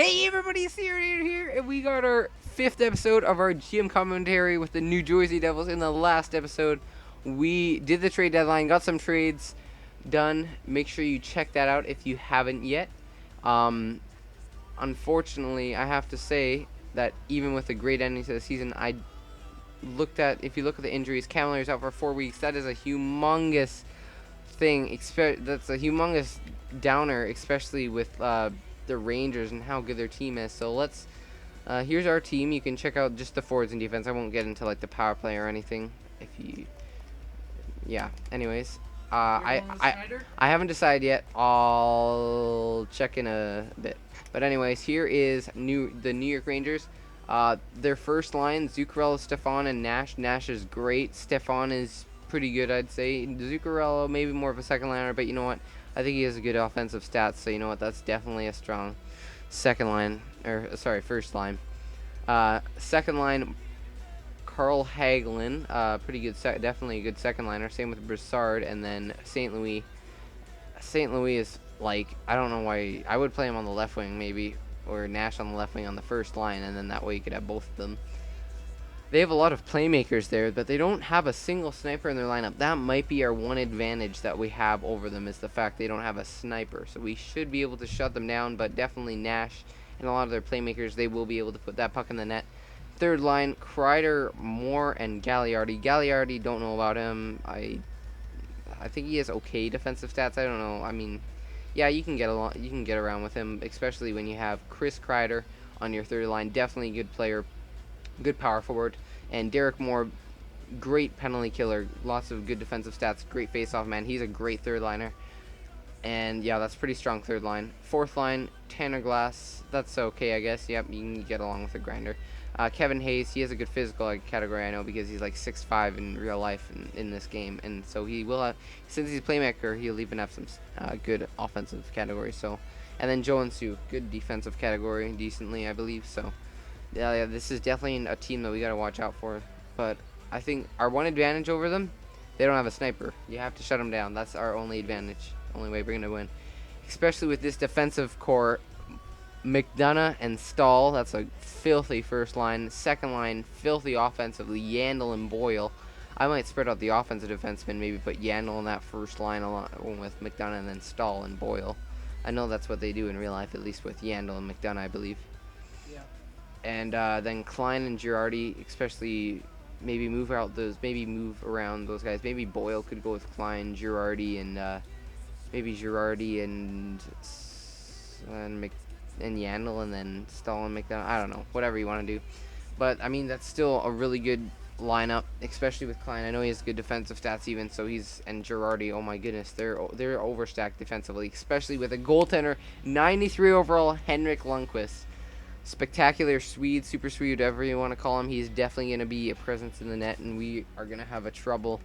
Hey everybody, it's here, and we got our 5th episode of our GM commentary with the New Jersey Devils. In the last episode, we did the trade deadline, got some trades done. Make sure you check that out if you haven't yet. Unfortunately, I have to say that even with the great ending to the season, if you look at the injuries, Kamler's out for 4 weeks. That is a humongous thing. That's a humongous downer, especially with the Rangers and how good their team is. So here's our team. You can check out just the forwards and defense. I won't get into like the power play or anything. Anyways, I haven't decided yet. I'll check in a bit. But anyways, here is the New York Rangers. Their first line: Zuccarello, Stefan, and Nash. Nash is great. Stefan is pretty good, I'd say. Zuccarello maybe more of a second liner, but you know what? I think he has good offensive stats, so you know what? That's definitely a strong first line. Second line, Carl Hagelin, pretty good, definitely a good second liner. Same with Broussard, and then St. Louis. St. Louis is like, I don't know why. I would play him on the left wing maybe, or Nash on the left wing on the first line, and then that way you could have both of them. They have a lot of playmakers there, but they don't have a single sniper in their lineup. That might be our one advantage that we have over them, is the fact they don't have a sniper. So we should be able to shut them down, but definitely Nash and a lot of their playmakers, they will be able to put that puck in the net. Third line, Kreider, Moore, and Gagliardi. Gagliardi, don't know about him. I think he has okay defensive stats. I don't know. I mean, yeah, you can get around with him, especially when you have Chris Kreider on your third line. Definitely a good player. Good power forward, and Derek Moore, great penalty killer, lots of good defensive stats, great face-off man. He's a great third liner, and yeah, that's pretty strong third line. Fourth line, Tanner Glass, that's okay, I guess. Yep, you can get along with a grinder. Kevin Hayes, he has a good physical category, I know, because he's like 6'5" in real life in this game, and so he will have, since he's a playmaker, he'll even have some good offensive category. So, and then Joe and Sue, good defensive category, decently, I believe. So. Yeah, this is definitely a team that we got to watch out for. But I think our one advantage over them, they don't have a sniper. You have to shut them down. That's our only advantage. Only way we're going to win. Especially with this defensive core, McDonough and Stahl. That's a filthy first line. Second line, filthy offensively, Yandel and Boyle. I might spread out the offensive defenseman, maybe put Yandel in that first line along with McDonough, and then Stahl and Boyle. I know that's what they do in real life, at least with Yandel and McDonough, I believe. And then Klein and Girardi, especially, maybe move around those guys. Maybe Boyle could go with Klein, Girardi, and maybe Girardi and Yandel, and then Stahl and McDonough. I don't know, whatever you want to do. But I mean, that's still a really good lineup, especially with Klein. I know he has good defensive stats even, so and Girardi, oh my goodness, they're overstacked defensively, especially with a goaltender, 93 overall, Henrik Lundqvist. Spectacular Swede, super Swede, whatever you want to call him. He's definitely going to be a presence in the net, and we are going to have a trouble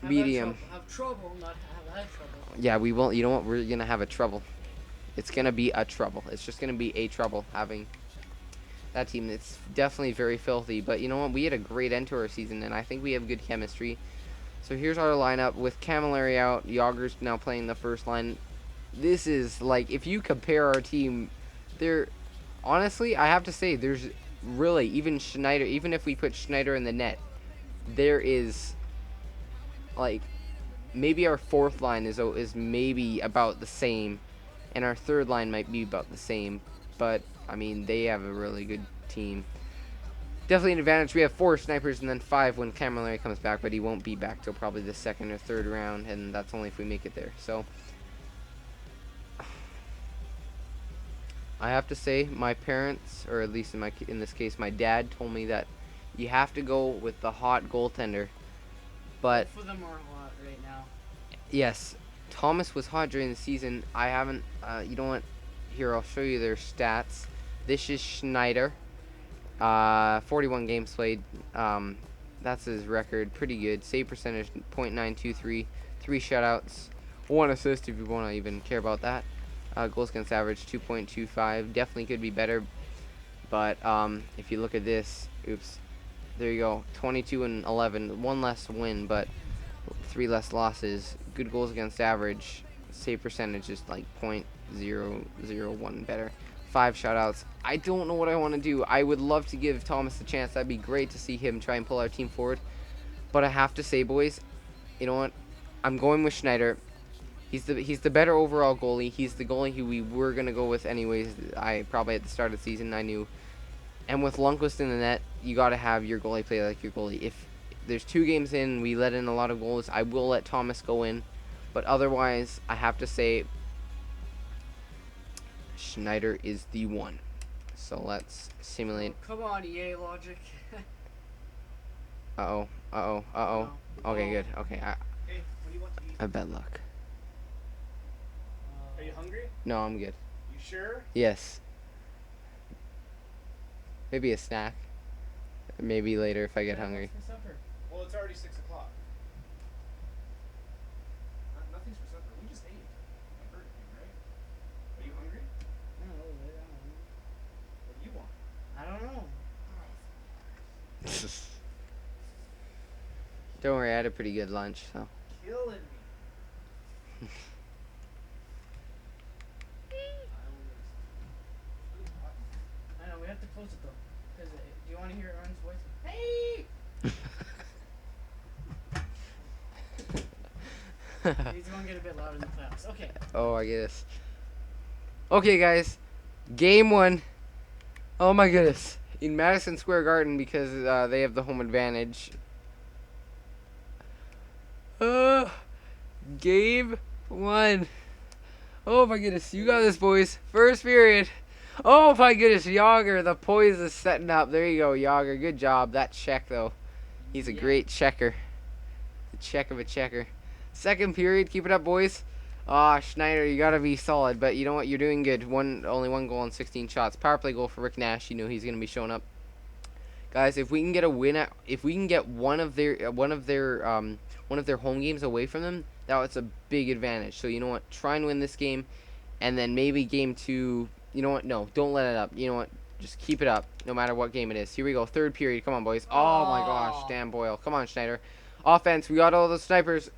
beating him. Have trouble, not have had trouble. Yeah, we won't. You know what? We're going to have a trouble. It's going to be a trouble. It's just going to be a trouble having that team. It's definitely very filthy, but you know what? We had a great end to our season, and I think we have good chemistry. So here's our lineup with Camilleri out. Yager's now playing the first line. This is like, if you compare our team, honestly, I have to say, there's really, even Schneider, even if we put Schneider in the net, there is, like, maybe our fourth line is maybe about the same, and our third line might be about the same, but, I mean, they have a really good team. Definitely an advantage. We have 4 snipers and then 5 when Camilleri comes back, but he won't be back till probably the second or third round, and that's only if we make it there. So I have to say, my parents, or at least in this case, my dad told me that you have to go with the hot goaltender. But both of them are hot right now. Yes, Thomas was hot during the season. I haven't. You know what? Here, I'll show you their stats. This is Schneider. 41 games played. That's his record. Pretty good. Save percentage .923. 3 shutouts. 1 assist if you want to even care about that. Goals against average 2.25. Definitely could be better, but if you look at this, oops, there you go, 22 and 11, 1 less win, but 3 less losses. Good goals against average. Save percentage is like .001 better. 5 shutouts. I don't know what I want to do. I would love to give Thomas a chance. That'd be great to see him try and pull our team forward. But I have to say, boys, you know what? I'm going with Schneider. He's the better overall goalie. He's the goalie who we were gonna go with anyways. I probably at the start of the season I knew. And with Lundqvist in the net, you gotta have your goalie play like your goalie. If there's 2 games in, we let in a lot of goals, I will let Thomas go in. But otherwise, I have to say Schneider is the one. So let's simulate. Come on, EA logic. Uh-oh. Uh-oh. Uh-oh. Okay, good. Okay, Hey, what do you want to eat? I bet luck. Are you hungry? No, I'm good. You sure? Yes. Maybe a snack. Maybe later if I get hungry. What's for supper? Well, it's already 6 o'clock. Nothing's for supper. We just ate at Burger King, right? Are you hungry? I don't know. What do you want? I don't know. Don't worry, I had a pretty good lunch, so. Killing me. I know, we have to close it though. Because do you want to hear Aaron's voice? Hey! He's going to get a bit louder in the playoffs. Okay. Oh, I guess. Okay, guys. Game 1. Oh my goodness. In Madison Square Garden because they have the home advantage. Game 1. Oh my goodness. You got this, boys. First period. Oh my goodness. Yager, the poise is setting up. There you go, Yager. Good job. That check, though. He's a great checker. The check of a checker. Second period. Keep it up, boys. Schneider, you gotta be solid, but you know what? You're doing good. Only one goal and 16 shots. Power play goal for Rick Nash. You know he's gonna be showing up. Guys, if we can get a win, if we can get one of their home games away from them, that's a big advantage. So you know what? Try and win this game, and then maybe game 2. You know what? No, don't let it up. You know what? Just keep it up, no matter what game it is. Here we go. Third period. Come on, boys. Oh my gosh, Dan Boyle. Come on, Schneider. Offense. We got all the snipers.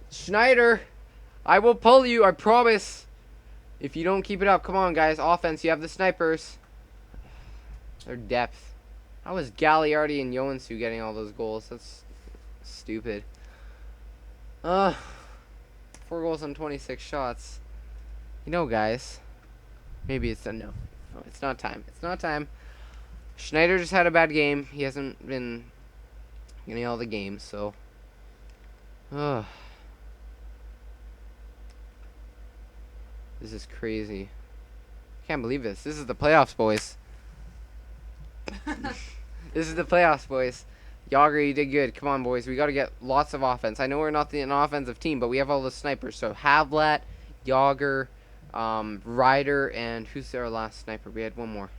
Schneider, I will pull you. I promise. If you don't keep it up, come on, guys. Offense. You have the snipers. Their depth. How was Galliardi and Joensuu getting all those goals? That's stupid. 4 goals on 26 shots. You know, guys. Maybe it's done. No, it's not time. It's not time. Schneider just had a bad game. He hasn't been getting all the games, so. This is crazy. I can't believe this. This is the playoffs, boys. This is the playoffs, boys. Yager, you did good. Come on, boys. We got to get lots of offense. I know we're not an offensive team, but we have all the snipers. So Havlat, Yager, Ryder, and who's our last sniper? We had one more.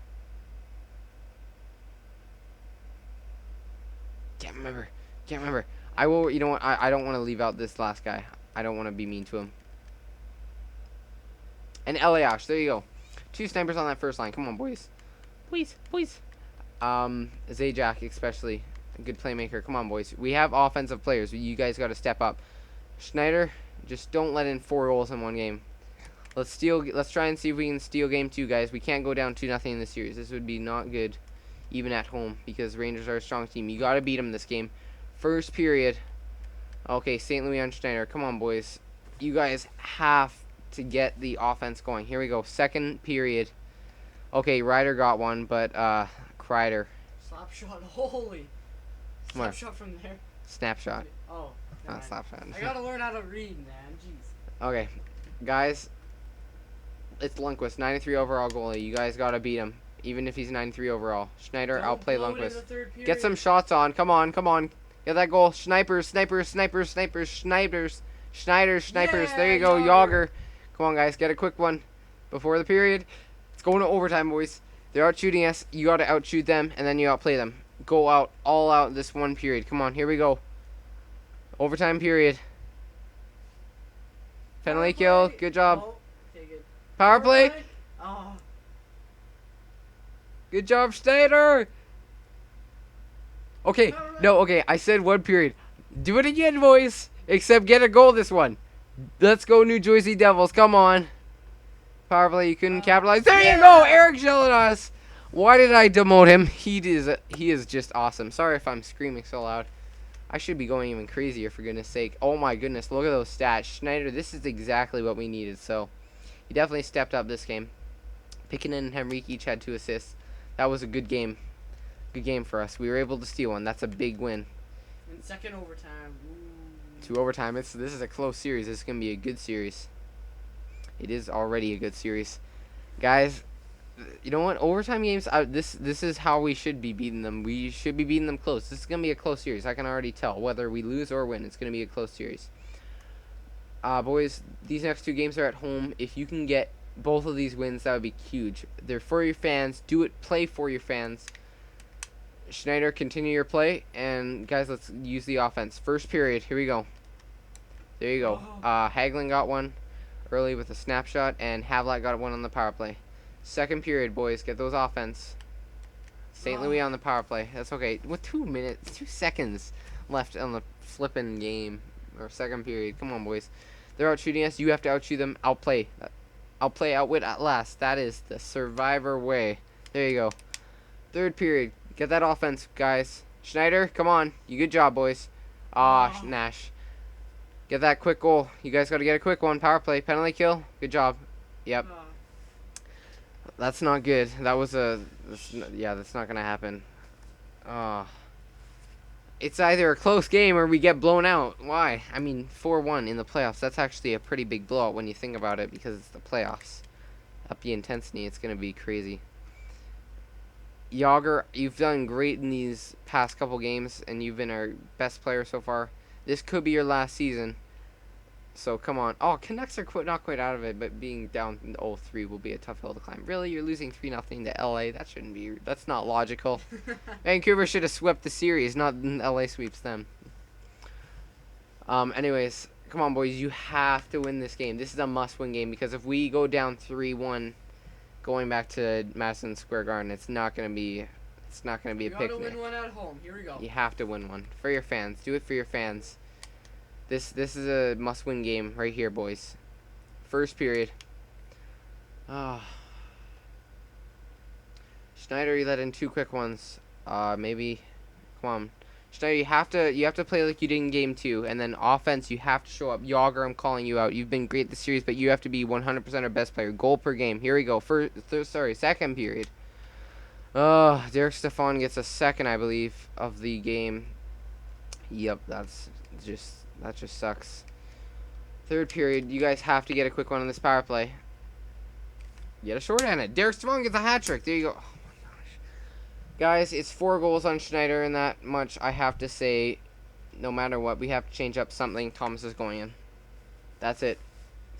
Can't remember. I will. You know what? I don't want to leave out this last guy. I don't want to be mean to him. And Eliash. There you go. 2 snipers on that first line. Come on, boys. Please. Zajac especially. A good playmaker. Come on, boys. We have offensive players. You guys got to step up. Schneider, just don't let in 4 goals in one game. Let's try and see if we can steal game 2, guys. We can't go down 2-0 in this series. This would be not good, even at home, because Rangers are a strong team. You got to beat them this game. First period. Okay, St. Louis on Schneider. Come on, boys. You guys have to get the offense going. Here we go. Second period. Okay, Ryder got one, but Kreider. Slap shot. Holy. Slap shot from there. Snapshot. Oh. Not slap shot. I gotta learn how to read, man. Jeez. Okay, guys. It's Lundqvist, 93 overall goalie. You guys gotta beat him, even if he's 93 overall. Schneider, Don't outplay blow it in the Lundqvist. third period. Get some shots on. Come on. Get that goal. Snipers. There you go, Yager. Yager. Come on, guys. Get a quick one before the period. It's going to overtime, boys. They're out shooting us. You got to outshoot them, and then you outplay them. Go out, all out this one period. Come on, here we go. Overtime period. Penalty kill. Good job. Oh, okay, good. Power play. Oh. Good job, Schneider. Okay, no, okay. I said one period. Do it again, boys. Except get a goal this one. Let's go, New Jersey Devils. Come on. Power play, you couldn't capitalize. There you go, Eric Jelinas. Why did I demote him? He is just awesome. Sorry if I'm screaming so loud. I should be going even crazier, for goodness sake. Oh my goodness, look at those stats. Schneider, this is exactly what we needed. So he definitely stepped up this game. Pickett and Henrique each had 2 assists. That was a good game. Good game for us. We were able to steal one. That's a big win. In second overtime. Ooh. 2 overtime. This is a close series. This is going to be a good series. It is already a good series. Guys, you know what? Overtime games, this is how we should be beating them. We should be beating them close. This is going to be a close series. I can already tell. Whether we lose or win, it's going to be a close series. Boys, these next 2 games are at home. If you can get both of these wins, that would be huge. They're for your fans. Do it. Play for your fans. Schneider, continue your play. And, guys, let's use the offense. First period. Here we go. There you go. Hagelin got one early with a snapshot, and Havlat got one on the power play. Second period, boys. Get those offense. St. Louis on the power play. That's okay. With 2 seconds left on the flipping game. Or second period. Come on, boys. They're out shooting us. You have to outshoot them. Outplay. Outplay, outwit at last. That is the survivor way. There you go. Third period. Get that offense, guys. Schneider, come on. You good job, boys. Nash. Get that quick goal. You guys got to get a quick one. Power play. Penalty kill. Good job. Yep. That's not good. That was yeah, that's not going to happen. It's either a close game or we get blown out. Why? I mean, 4-1 in the playoffs. That's actually a pretty big blowout when you think about it, because it's the playoffs. Up the intensity, it's going to be crazy. Yager, you've done great in these past couple games, and you've been our best player so far. This could be your last season. So, come on. Oh, Canucks are not quite out of it, but being down in 0-3 will be a tough hill to climb. Really? You're losing 3-0 to LA? That shouldn't be... That's not logical. Vancouver should have swept the series, not LA sweeps them. Anyways, come on, boys. You have to win this game. This is a must-win game, because if we go down 3-1 going back to Madison Square Garden, it's not going to be a picnic. You got to win one at home. Here we go. You have to win one. For your fans. Do it for your fans. This is a must-win game right here, boys. First period. Schneider, you let in 2 quick ones. Maybe. Come on. Schneider, you have to play like you did in game 2, and then offense, you have to show up. Yager, I'm calling you out. You've been great this series, but you have to be 100% our best player. Goal per game. Here we go. Second period. Derek Stefan gets a second, I believe, of the game. Yep, that just sucks. Third period, you guys have to get a quick one on this power play. Get a shorthanded. Derek Stefan gets a hat trick. There you go. Oh my gosh. Guys, it's 4 goals on Schneider, and that much I have to say, no matter what, we have to change up something. Thomas is going in. That's it.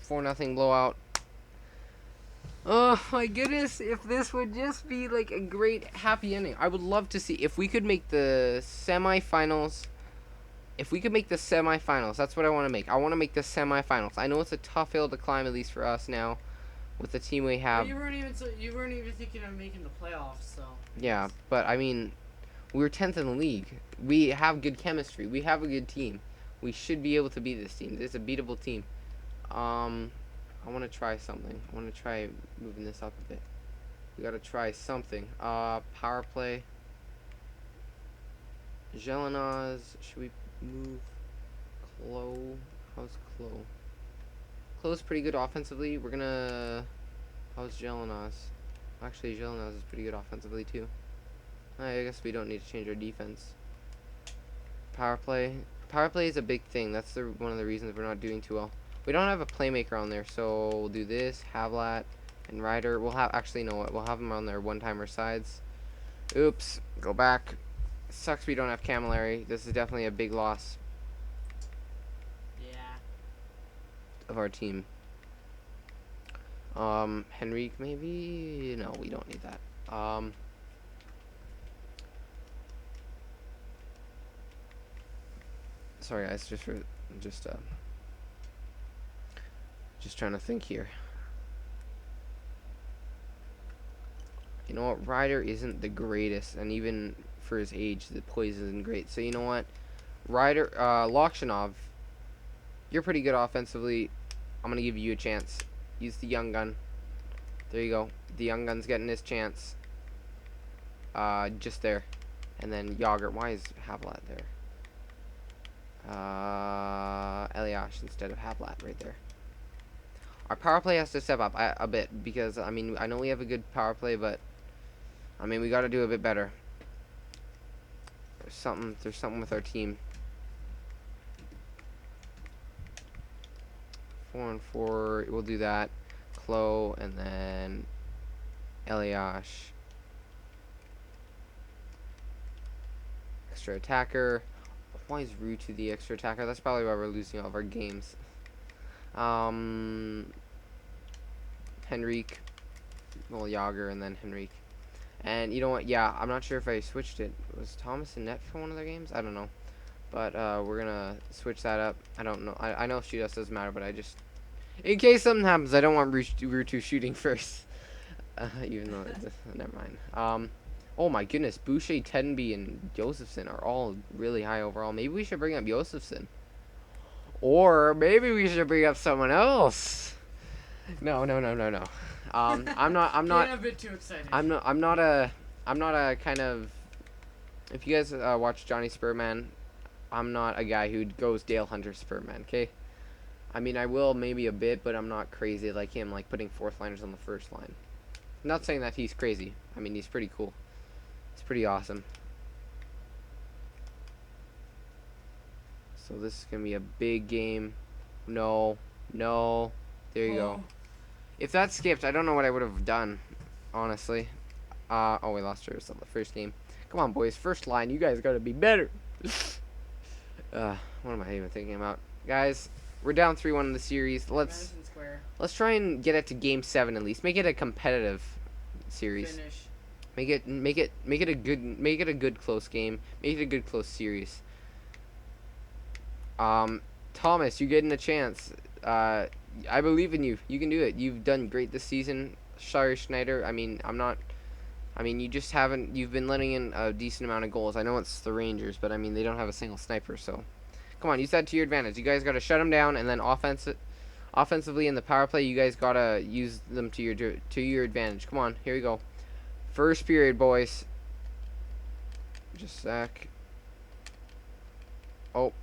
4-0 blowout. Oh my goodness, if this would just be like a great happy ending. I would love to see if we could make the semifinals. If we could make the semifinals, that's what I want to make. I want to make the semifinals. I know it's a tough hill to climb, at least for us now, with the team we have. But you weren't even thinking of making the playoffs, so. Yeah, but I mean, we were 10th in the league. We have good chemistry. We have a good team. We should be able to beat this team. It's a beatable team. I want to try something. I want to try moving this up a bit. We got to try something. Power play. Jelinaz. Should we move Klo? How's Klo? Klo's pretty good offensively. We're gonna... How's Jelinaz? Actually, Jelinaz is pretty good offensively too. I guess we don't need to change our defense. Power play. Power play is a big thing. That's one of the reasons we're not doing too well. We don't have a playmaker on there, so we'll do this. Havlat and Ryder. We'll have... Actually, no. We'll have them on their one-timer sides. Oops. Go back. Sucks we don't have Camilleri. This is definitely a big loss. Yeah. Of our team. Henrique, maybe? No, we don't need that. Sorry guys, just trying to think here. You know what, Ryder isn't the greatest, and even for his age, the poise isn't great. So you know what, Ryder, Lokshanov, you're pretty good offensively. I'm gonna give you a chance. Use the young gun. There you go. The young gun's getting his chance. Just there. And then Yager. Why is Havlat there? Eliash instead of Havlat right there. Our power play has to step up a bit because, I mean, I know we have a good power play, but, I mean, we got to do a bit better. There's something with our team. 4-on-4, we'll do that. Klo, and then Eliash. Extra attacker. Why is Rutu the extra attacker? That's probably why we're losing all of our games. Henrique. Well, Yager, and then Henrique. And you know what? Yeah, I'm not sure if I switched it. Was Thomas in net for one of their games? I don't know. But we're gonna switch that up. I don't know. I know shoot us doesn't matter, but I just, in case something happens, I don't want Rutu shooting first. Even though never mind. Oh my goodness, Boucher, Tenby, and Josephson are all really high overall. Maybe we should bring up Josephson, or maybe we should bring up someone else. No. I'm not. Getting a bit too excited. I'm not a kind of. If you guys watch Johnny Spurman, I'm not a guy who goes Dale Hunter Spurman. Okay. I mean, I will maybe a bit, but I'm not crazy like him, like putting fourth liners on the first line. I'm not saying that he's crazy. I mean, he's pretty cool. It's pretty awesome. So this is gonna be a big game. No. There you go. If that skipped, I don't know what I would have done, honestly. Oh, we lost her the first game. Come on, boys. First line, you guys gotta be better. What am I even thinking about? Guys, we're down 3-1 in the series. Let's try and get it to game 7 at least. Make it a competitive series. Finish. Make it a good close game. Make it a good close series. Thomas, you're getting a chance. I believe in you. You can do it. You've done great this season. Sorry, Schneider. I mean, you just haven't. You've been letting in a decent amount of goals. I know it's the Rangers, but I mean, they don't have a single sniper. So, come on, use that to your advantage. You guys got to shut them down, and then offensively in the power play, you guys got to use them to your advantage. Come on, here we go. First period, boys. Just a sec. Oh,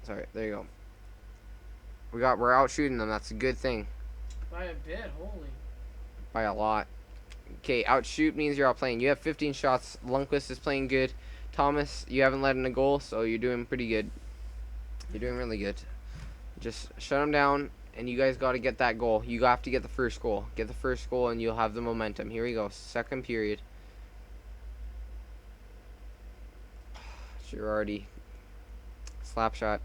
sorry. There you go. We're out shooting them. That's a good thing. By a bit, holy. By a lot. Okay, outshoot means you're out playing. You have 15 shots. Lundqvist is playing good. Thomas, you haven't let in a goal, so you're doing pretty good. You're doing really good. Just shut them down, and you guys got to get that goal. You have to get the first goal. Get the first goal, and you'll have the momentum. Here we go. Second period. Girardi. Slap shot.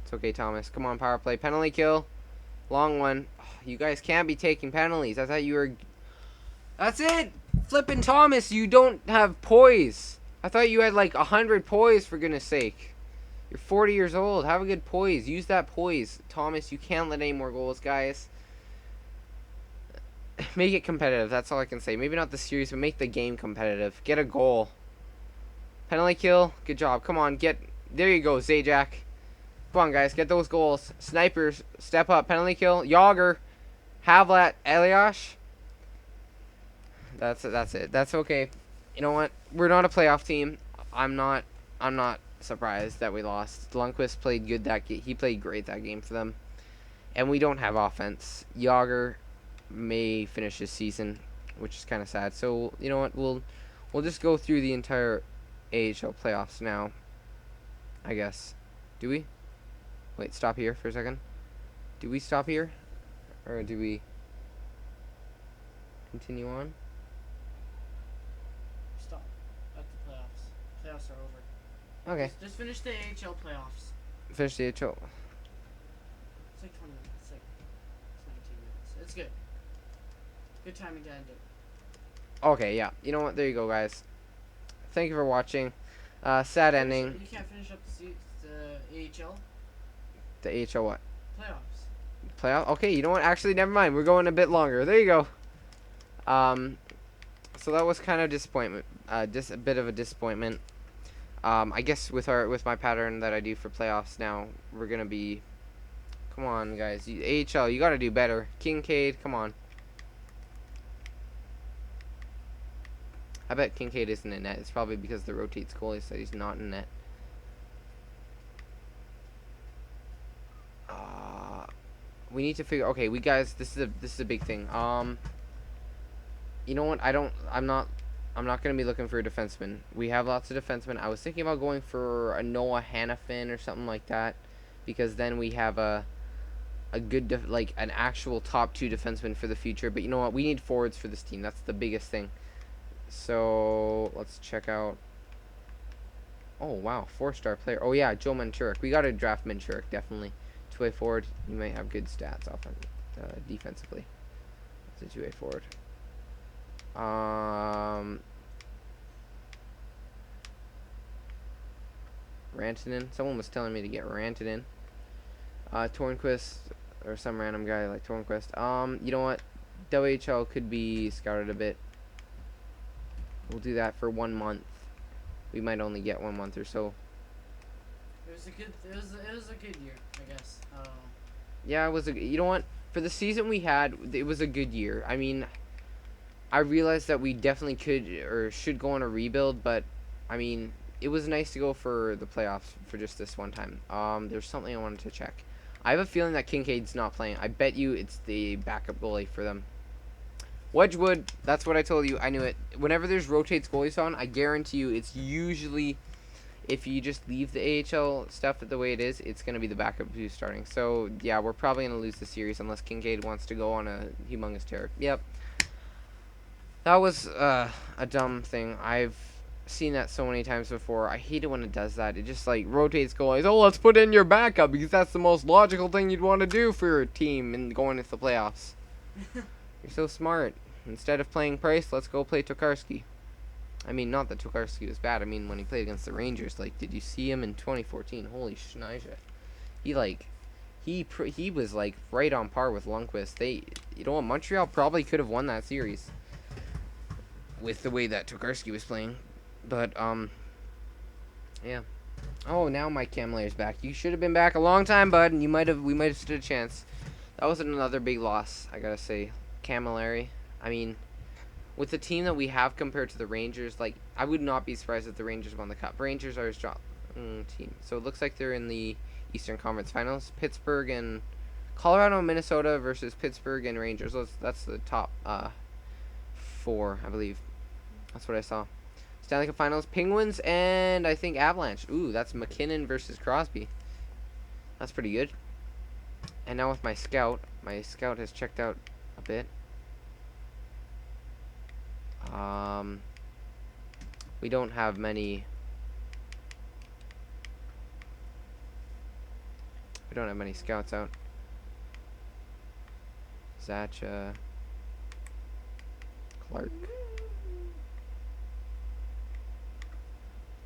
It's okay, Thomas. Come on, power play. Penalty kill. Long one. Oh, you guys can't be taking penalties. I thought you were... That's it! Flippin' Thomas, you don't have poise. I thought you had like 100 poise, for goodness sake. You're 40 years old. Have a good poise. Use that poise. Thomas, you can't let any more goals, guys. Make it competitive. That's all I can say. Maybe not the series, but make the game competitive. Get a goal. Penalty kill. Good job. Come on, get... There you go, Zajac. Come on, guys. Get those goals. Snipers, step up. Penalty kill. Yager. Havlat. Eliash. That's it. That's okay. You know what? We're not a playoff team. I'm not surprised that we lost. Lundqvist played good that game. He played great that game for them. And we don't have offense. Yager may finish his season, which is kind of sad. So, you know what? We'll just go through the entire AHL playoffs now, I guess. Do we? Wait, stop here for a second. Do we stop here? Or do we continue on? Stop. At the playoffs. Playoffs are over. Okay. Just finish the AHL playoffs. Finish the AHL. It's like 20 minutes. It's 19 minutes. It's good. Good timing to end it. Okay, yeah. You know what? There you go, guys. Thank you for watching. Sad ending. You can't finish up the AHL The AHL what? playoffs. Playoff? Okay, you know what? Actually, never mind. We're going a bit longer. There you go. So that was kind of disappointment. Just a bit of a disappointment. I guess with my pattern that I do for playoffs now, we're gonna be. Come on, guys. AHL, you gotta do better. Kincaid, come on. I bet Kincaid isn't in net. It's probably because the rotates goalie said he's not in net. We need to figure. Okay, we guys, this is a big thing. You know what? I'm not gonna be looking for a defenseman. We have lots of defensemen. I was thinking about going for a Noah Hannafin or something like that, because then we have a good like an actual top 2 defenseman for the future. But you know what? We need forwards for this team. That's the biggest thing. So let's check out. Oh wow, 4-star player. Oh yeah, Joe Manchurik. We gotta draft Manchurik definitely. 2-way forward. You might have good stats defensively. It's a 2-way forward. Rantanen. Someone was telling me to get Rantanen. Tornquist or some random guy like Tornquist. You know what? WHL could be scouted a bit. We'll do that for 1 month. We might only get 1 month or so. It was a good year, I guess. Yeah, it was you know what? For the season we had, it was a good year. I mean, I realized that we definitely could or should go on a rebuild, but I mean, it was nice to go for the playoffs for just this one time. There's something I wanted to check. I have a feeling that Kincaid's not playing. I bet you it's the backup goalie for them. Wedgwood, that's what I told you. I knew it. Whenever there's rotates goalies on, I guarantee you it's usually, if you just leave the AHL stuff the way it is, it's going to be the backup who's starting. So, yeah, we're probably going to lose the series unless Kincaid wants to go on a humongous tear. Yep. That was a dumb thing. I've seen that so many times before. I hate it when it does that. It just, like, rotates goalies. Oh, let's put in your backup because that's the most logical thing you'd want to do for your team and going into the playoffs. You're so smart. Instead of playing Price, let's go play Tokarski. I mean, not that Tokarski was bad. I mean, when he played against the Rangers, like, did you see him in 2014? Holy shnaija. He was, like, right on par with Lundqvist. You know what, Montreal probably could have won that series with the way that Tokarski was playing. But, yeah. Oh, now Mike Camiller's back. You should have been back a long time, bud, and we might have stood a chance. That was another big loss, I gotta say. Camilleri. I mean, with the team that we have compared to the Rangers, like, I would not be surprised if the Rangers won the Cup. Rangers are a strong team. So it looks like they're in the Eastern Conference Finals. Pittsburgh and Colorado and Minnesota versus Pittsburgh and Rangers. That's the top 4, I believe. That's what I saw. Stanley Cup Finals, Penguins and I think Avalanche. Ooh, that's McKinnon versus Crosby. That's pretty good. And now with my scout has checked out a bit. We don't have many. We don't have many scouts out. Zacha, Clark.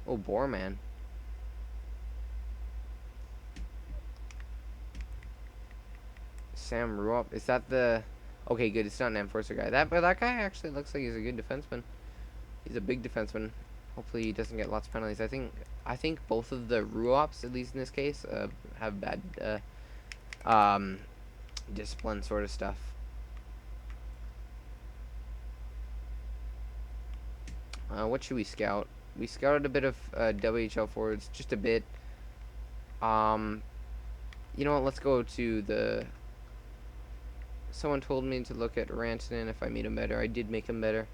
Oh, Borman. Sam Ruop. Is that the? Okay, good. It's not an enforcer guy. But that guy actually looks like he's a good defenseman. He's a big defenseman. Hopefully he doesn't get lots of penalties. I think both of the Ruops, at least in this case, have bad discipline sort of stuff. What should we scout? We scouted a bit of WHL forwards, just a bit. You know what? Let's go to the. Someone told me to look at Rantanen if I made him better. I did make him better.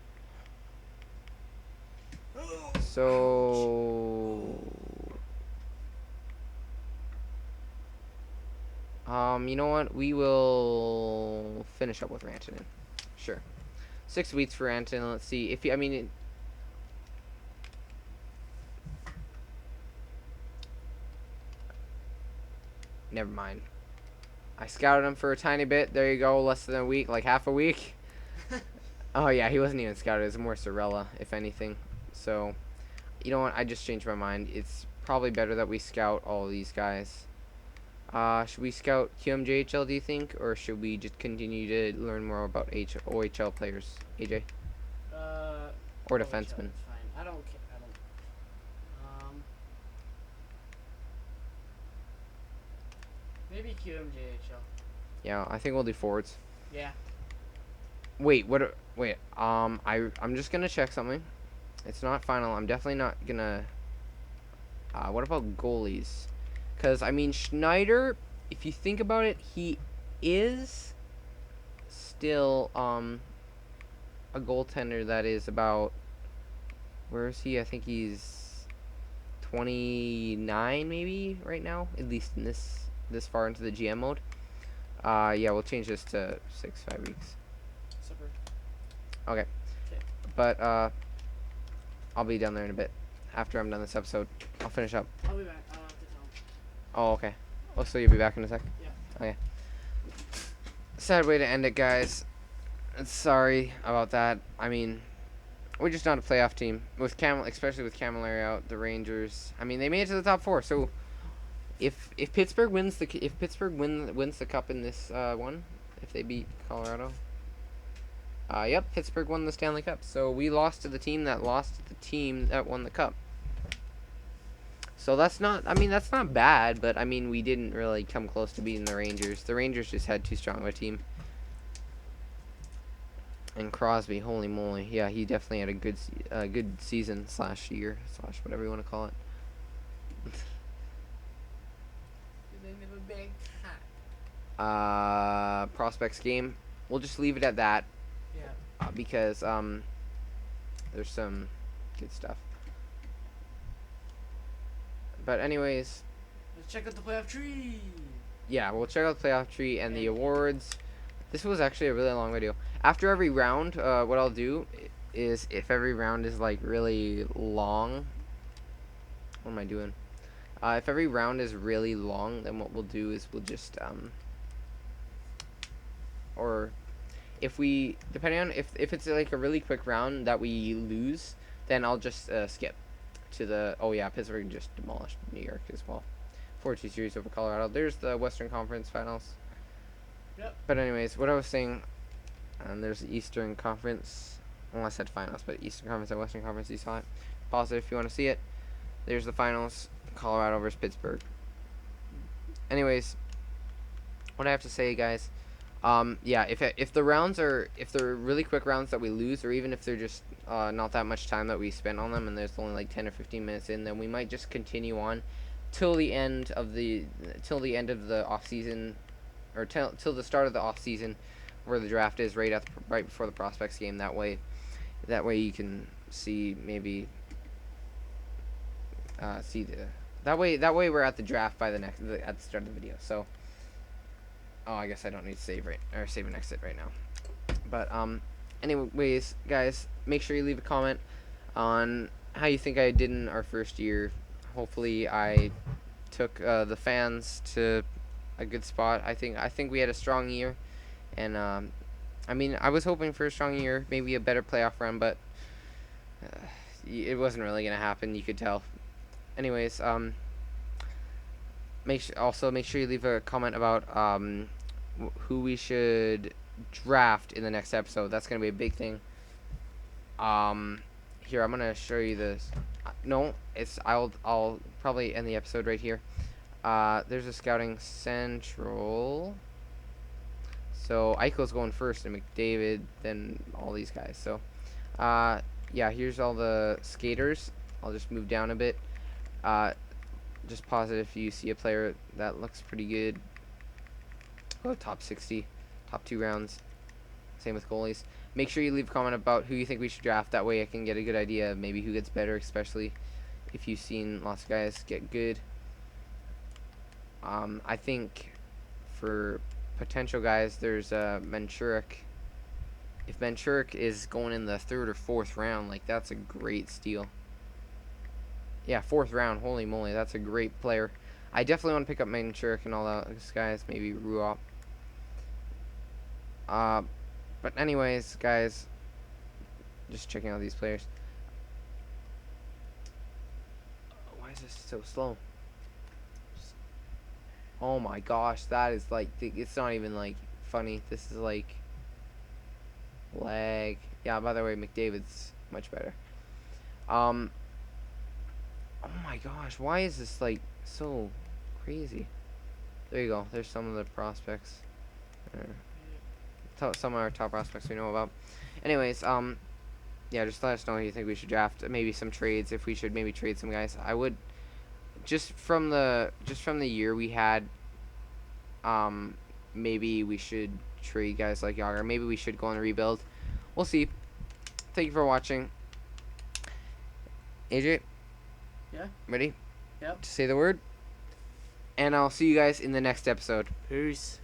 So, you know what? We will finish up with Rantanen. Sure. 6 weeks for Rantanen. Let's see if he, I mean. Never mind. I scouted him for a tiny bit. There you go. Less than a week, like half a week. Oh yeah, he wasn't even scouted. It was more Sorella, if anything. So, you know what? I just changed my mind. It's probably better that we scout all these guys. Should we scout QMJHL, do you think? Or should we just continue to learn more about OHL players? AJ? Or defensemen? Fine. I don't care. Maybe QMJHL. Yeah, I think we'll do forwards. Yeah. Wait, what? Wait, I'm just gonna check something. It's not final. I'm definitely not gonna. What about goalies? Because I mean Schneider, if you think about it, he is still a goaltender that is about. Where is he? I think he's 29 maybe right now, at least in this far into the GM mode. Yeah, we'll change this to 5 weeks. Supper. Okay. Okay. But I'll be down there in a bit after I'm done this episode. I'll finish up. I'll be back. I'll have to tell him. Oh, okay. Oh, so you'll be back in a sec? Yeah. Okay. Sad way to end it, guys. Sorry about that. I mean, we're just not a playoff team with especially with Camilleri out. The Rangers. I mean, they made it to the top four. So if Pittsburgh wins wins the cup in this one, if they beat Colorado. Yep, Pittsburgh won the Stanley Cup. So we lost to the team that lost to the team that won the cup. So that's not bad, but I mean, we didn't really come close to beating the Rangers. The Rangers just had too strong of a team. And Crosby, holy moly, yeah, he definitely had a good season / year / whatever you want to call it. Prospects game. We'll just leave it at that. Yeah. Because there's some good stuff. But anyways, Let's check out the playoff tree. yeah, we'll check out the playoff tree and the Okay. awards. This was actually a really long video. After every round, what I'll do is if every round is like really long. What am I doing? If every round is really long, then what we'll do is we'll just or if we, depending on if it's like a really quick round that we lose, then I'll just skip to the, oh yeah, Pittsburgh just demolished New York as well. 4-2 series over Colorado. There's the Western Conference Finals. Yep. But anyways, what I was saying, there's the Eastern Conference, well I said Finals, but Eastern Conference and Western Conference, you saw it. Pause it if you want to see it. There's the Finals, Colorado versus Pittsburgh. Anyways, what I have to say, guys, yeah, if the rounds are, if they're really quick rounds that we lose, or even if they're just not that much time that we spend on them, and there's only like 10 or 15 minutes in, then we might just continue on till the end of the off season, or till the start of the off season, where the draft is right before the prospects game. That way you can see maybe that way we're at the draft by at the start of the video. So. Oh, I guess I don't need to save an exit right now. But anyways, guys, make sure you leave a comment on how you think I did in our first year. Hopefully, I took the fans to a good spot. I think we had a strong year, and I mean, I was hoping for a strong year, maybe a better playoff run, but it wasn't really gonna happen. You could tell. Anyways, make sure you leave a comment about who we should draft in the next episode. That's gonna be a big thing. Here, I'm gonna show you this. No, I'll probably end the episode right here. There's a scouting central. So Eichel's going first, and McDavid, then all these guys. So, yeah, here's all the skaters. I'll just move down a bit. Just pause it if you see a player that looks pretty good. Go top 60, top 2 rounds. Same with goalies. Make sure you leave a comment about who you think we should draft. That way I can get a good idea of maybe who gets better, especially if you've seen lots of guys get good. I think for potential guys, there's Manchurik. If Manchurik is going in the 3rd or 4th round, like, that's a great steal. Yeah, 4th round. Holy moly, that's a great player. I definitely want to pick up Manchurik and all those guys. Maybe Ruop. But anyways, guys, just checking out these players. Why is this so slow? Oh my gosh, that is like, it's not even like funny. This is like lag. Yeah, by the way, McDavid's much better. Oh my gosh, why is this like so crazy? There you go. There's some of the prospects. Some of our top prospects we know about. Anyways, Yeah, just let us know who you think we should draft. Maybe some trades, if we should maybe trade some guys. I would just from the year we had. Um, maybe we should trade guys like Yager. Maybe we should go on a rebuild. We'll see. Thank you for watching. AJ, Yeah. ready Yep. to say the word? And I'll see you guys in the next episode. Peace.